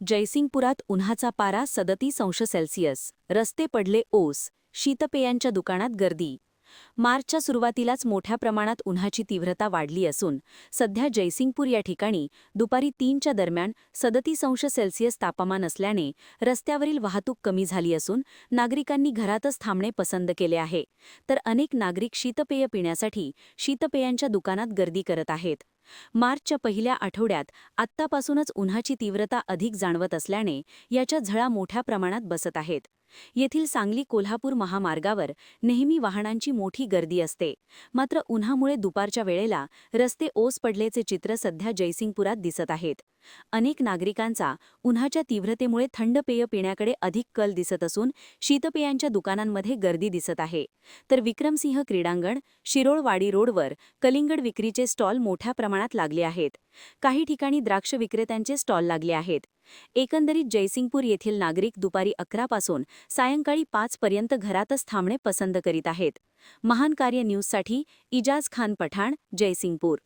जयसिंगपुरात उन्हाचा पारा 37°C, रस्ते पडले ओस, शीतपेयांच्या दुकानात गर्दी. मार्चच्या सुरुवातीलाच मोठ्या प्रमाणात उन्हाची तीव्रता वाढली असून सध्या जयसिंगपूर या ठिकाणी दुपारी 3च्या दरम्यान 37°C तापमान असल्याने रस्त्यावरील वाहतूक कमी झाली असून नागरिकांनी घरातच थांबणे पसंत केले आहे. तर अनेक नागरिक शीतपेय पिण्यासाठी शीतपेयांच्या दुकानात गर्दी करत आहेत. मार्चच्या पहिल्या आठवड्यात आत्तापासूनच उन्हाची तीव्रता अधिक जाणवत असल्याने याच्या झळा मोठ्या प्रमाणात बसत आहेत. येथील सांगली-कोल्हापूर महामार्गावर नेहमी वाहनांची मोठी गर्दी असते. मात्र उन्हामुळे दुपारच्या वेळेला रस्ते ओस पडल्याचे चित्र सध्या जयसिंगपुरात दिसत आहेत. अनेक नागरिकांचा उन्हाच्या तीव्रतेमुळे थंड पेय पिण्याकडे अधिक कल दिसत असून शीतपेयांच्या दुकानांमध्ये गर्दी दिसत आहे. तर विक्रमसिंह क्रीडांगण, शिरोळवाडी रोडवर कलिंगड विक्रीचे स्टॉल मोठ्या प्रमाणात लागले आहेत. काही ठिकाणी द्राक्ष विक्रेत्यांचे स्टॉल लागले आहेत. एकंदरीत जयसिंगपूर येथील नागरिक दुपारी 11 पासून सायंकाळी 5 पर्यंत घरातच थांबणे पसंत करीत आहेत. महान कार्य न्यूजसाठी इजाज खान पठाण, जयसिंगपूर.